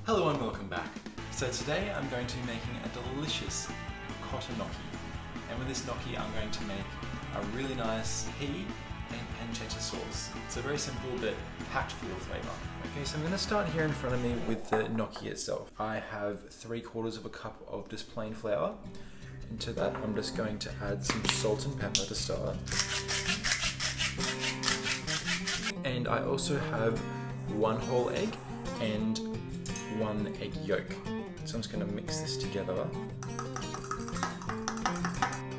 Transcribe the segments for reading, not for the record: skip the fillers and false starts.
Hello and welcome back. So today I'm going to be making a delicious ricotta gnocchi. And with this gnocchi I'm going to make a really nice pea and pancetta sauce. It's a very simple but packed full of flavour. Okay, so I'm going to start here in front of me with the gnocchi itself. I have 3/4 of a cup of just plain flour. And to that I'm just going to add some salt and pepper to start. And I also have 1 whole egg and 1 egg yolk. So I'm just going to mix this together.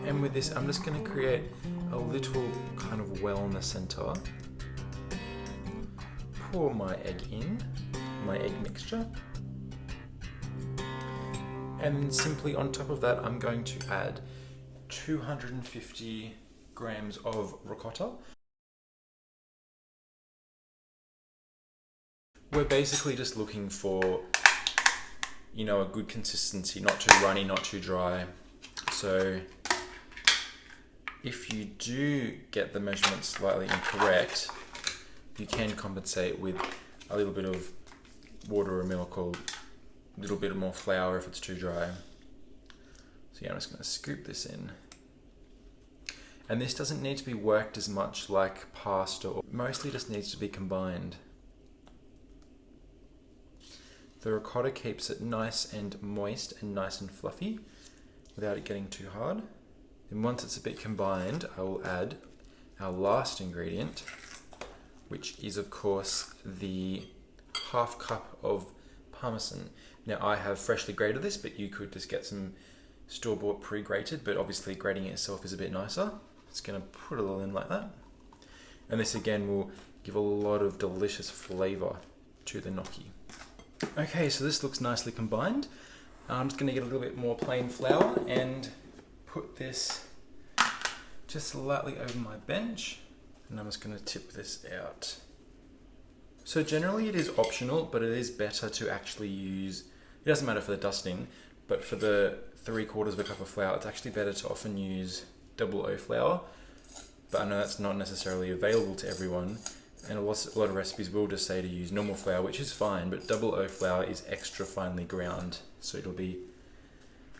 And with this, I'm just going to create a little kind of well in the center. Pour my egg in, my egg mixture. And then simply on top of that, I'm going to add 250 grams of ricotta. We're basically just looking for, you know, a good consistency, not too runny, not too dry. So if you do get the measurements slightly incorrect, you can compensate with a little bit of water or milk or a little bit more flour if it's too dry. So yeah, I'm just going to scoop this in. And this doesn't need to be worked as much like pasta, or mostly just needs to be combined. The ricotta keeps it nice and moist and nice and fluffy without it getting too hard. And once it's a bit combined, I will add our last ingredient, which is of course the 1/2 cup of parmesan. Now I have freshly grated this, but you could just get some store-bought pre-grated, but obviously grating it yourself is a bit nicer. It's going to put it all in like that. And this again will give a lot of delicious flavour to the gnocchi. Okay, so this looks nicely combined. I'm just going to get a little bit more plain flour and put this just slightly over my bench. And I'm just going to tip this out. So generally it is optional, but it is better to actually use, it doesn't matter for the dusting, but for the 3/4 of a cup of flour, it's actually better to often use 00 flour. But I know that's not necessarily available to everyone. And a lot of recipes will just say to use normal flour, which is fine, but 00 flour is extra finely ground. So it'll be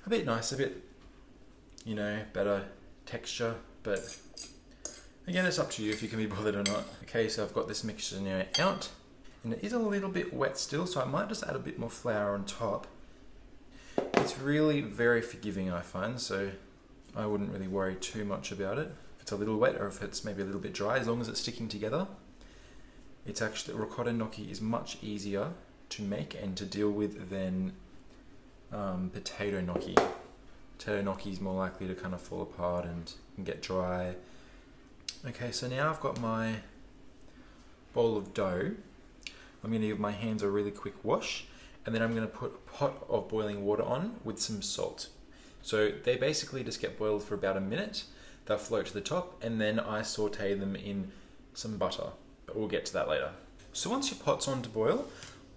a bit nice, a bit, you know, better texture. But again, it's up to you if you can be bothered or not. Okay, so I've got this mixture now out. And it is a little bit wet still, so I might just add a bit more flour on top. It's really very forgiving, I find, so I wouldn't really worry too much about it. If it's a little wet or if it's maybe a little bit dry, as long as it's sticking together. It's actually, ricotta gnocchi is much easier to make and to deal with than potato gnocchi. Potato gnocchi is more likely to kind of fall apart and get dry. Okay, so now I've got my bowl of dough. I'm going to give my hands a really quick wash, and then I'm going to put a pot of boiling water on with some salt. So they basically just get boiled for about a minute. They'll float to the top, and then I saute them in some butter. But we'll get to that later. So once your pot's on to boil,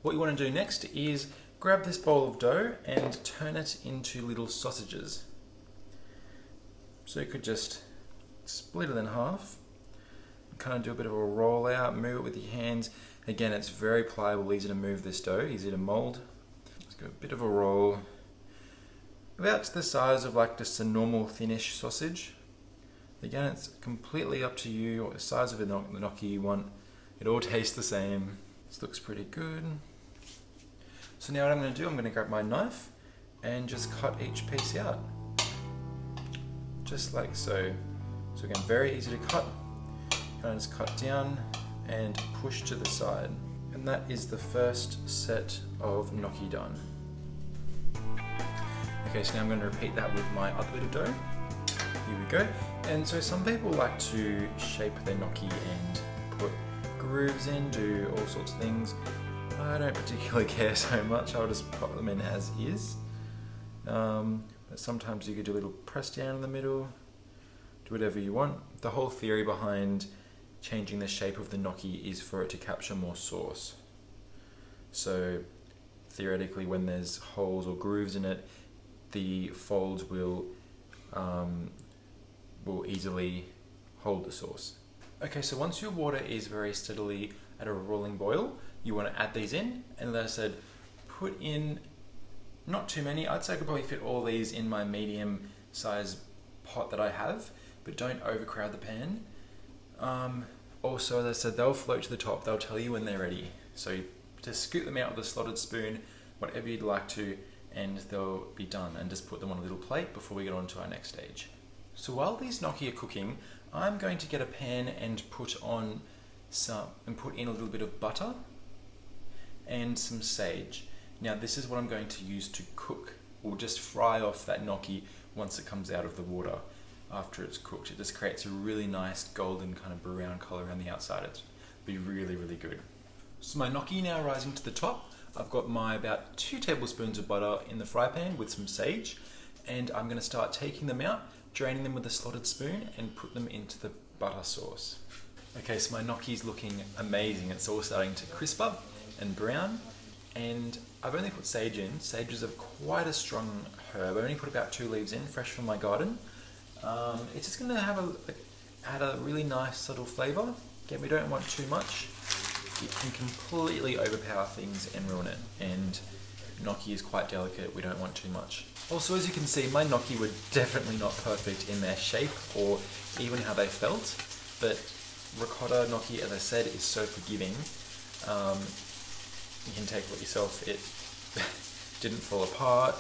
what you want to do next is grab this bowl of dough and turn it into little sausages. So you could just split it in half, kind of do a bit of a roll out, move it with your hands. Again, it's very pliable, easy to move this dough, easy to mold. Just go a bit of a roll, about to the size of like just a normal thinnish sausage. Again, it's completely up to you what the size of the gnocchi you want. It all tastes the same. This looks pretty good. So now what I'm going to do, I'm going to grab my knife and just cut each piece out. Just like so. So again, very easy to cut. Kind of just cut down and push to the side. And that is the first set of gnocchi done. Okay, so now I'm going to repeat that with my other bit of dough. Here we go. And so some people like to shape their gnocchi and put grooves in, do all sorts of things. I don't particularly care so much, I'll just pop them in as is. But sometimes you could do a little press down in the middle, do whatever you want. The whole theory behind changing the shape of the gnocchi is for it to capture more sauce. So theoretically when there's holes or grooves in it, the folds will easily hold the sauce. Okay, so once your water is very steadily at a rolling boil, you want to add these in, and as I said, put in not too many. I'd say I could probably fit all these in my medium size pot that I have, but don't overcrowd the pan. Also, as I said, they'll float to the top. They'll tell you when they're ready. So just scoop them out with a slotted spoon, whatever you'd like to, and they'll be done. And just put them on a little plate before we get on to our next stage. So while these gnocchi are cooking, I'm going to get a pan and put in a little bit of butter and some sage. Now this is what I'm going to use to cook, or just fry off that gnocchi once it comes out of the water after it's cooked. It just creates a really nice golden kind of brown colour around the outside. It'll be really, really good. So my gnocchi now rising to the top. I've got my about 2 tablespoons of butter in the fry pan with some sage, and I'm going to start taking them out, draining them with a slotted spoon and put them into the butter sauce. Okay, so my gnocchi's looking amazing. It's all starting to crisp up and brown, and I've only put sage in. Sage is quite a strong herb. I only put about 2 leaves in, fresh from my garden. It's just going to add a really nice subtle flavour. Again, we don't want too much. It can completely overpower things and ruin it, and gnocchi is quite delicate. We don't want too much. Also, as you can see, my gnocchi were definitely not perfect in their shape or even how they felt, but ricotta gnocchi, as I said, is so forgiving. You can take a look yourself. It didn't fall apart,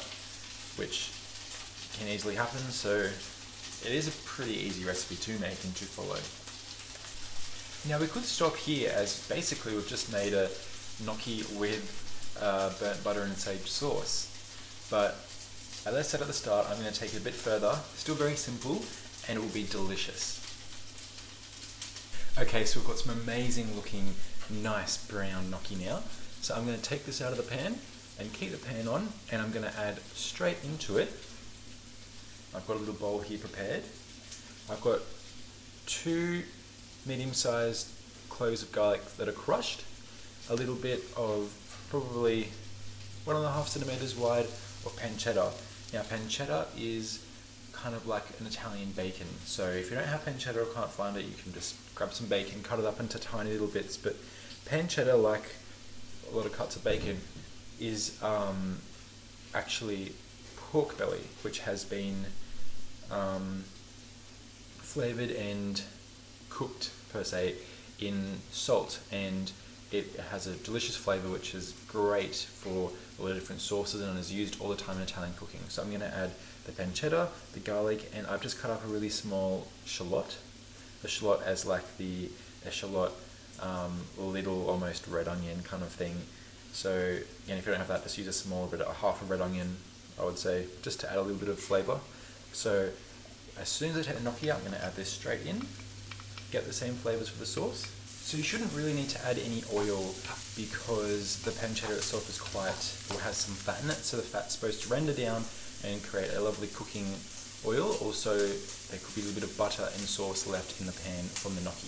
which can easily happen, so it is a pretty easy recipe to make and to follow. Now we could stop here, as basically we've just made a gnocchi with burnt butter and sage sauce, but as I said at the start, I'm going to take it a bit further. Still very simple, and it will be delicious. Okay, so we've got some amazing looking, nice brown gnocchi now. So I'm going to take this out of the pan and keep the pan on, and I'm going to add straight into it. I've got a little bowl here prepared. I've got 2 medium-sized cloves of garlic that are crushed, a little bit of probably 1.5 centimeters wide of pancetta. Now pancetta is kind of like an Italian bacon, so if you don't have pancetta or can't find it, you can just grab some bacon, cut it up into tiny little bits. But pancetta, like a lot of cuts of bacon, is actually pork belly, which has been flavored and cooked per se in salt, and it has a delicious flavor which is great for a lot of different sauces and is used all the time in Italian cooking. So I'm going to add the pancetta, the garlic, and I've just cut up a really small shallot. The shallot as like the echalot, little almost red onion kind of thing. So again, if you don't have that, just use a small bit, half a red onion, I would say, just to add a little bit of flavor. So as soon as I take the gnocchi out, I'm going to add this straight in, get the same flavors for the sauce. So you shouldn't really need to add any oil because the pancetta itself is has some fat in it, so the fat's supposed to render down and create a lovely cooking oil. Also, there could be a little bit of butter and sauce left in the pan from the gnocchi.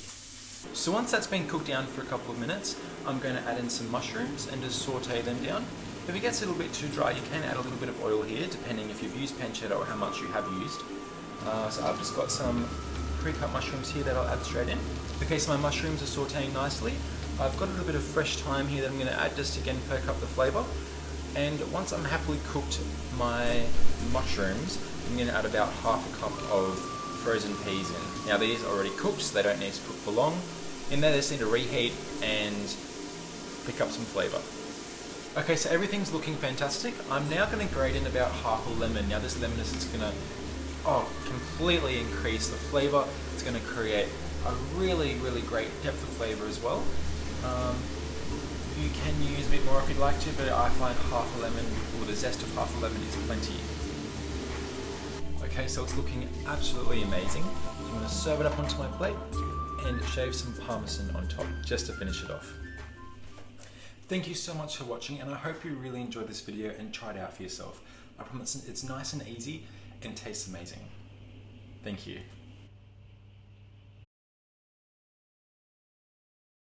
So once that's been cooked down for a couple of minutes, I'm going to add in some mushrooms and just saute them down. If it gets a little bit too dry, you can add a little bit of oil here, depending if you've used pancetta or how much you have used. So I've just got some pre-cut mushrooms here that I'll add straight in. Okay, so my mushrooms are sauteing nicely. I've got a little bit of fresh thyme here that I'm going to add just to again perk up the flavour. And once I'm happily cooked my mushrooms, I'm going to add about half a cup of frozen peas in. Now these are already cooked, so they don't need to cook for long. In there they just need to reheat and pick up some flavour. Okay, so everything's looking fantastic. I'm now going to grate in about half a lemon. Now this lemon is just going to completely increase the flavour. It's going to create a really, really great depth of flavour as well. You can use a bit more if you'd like to, but I find half a lemon, or the zest of half a lemon, is plenty. Okay, so it's looking absolutely amazing. I'm going to serve it up onto my plate and shave some parmesan on top just to finish it off. Thank you so much for watching, and I hope you really enjoyed this video and tried it out for yourself. I promise it's nice and easy and tastes amazing. Thank you.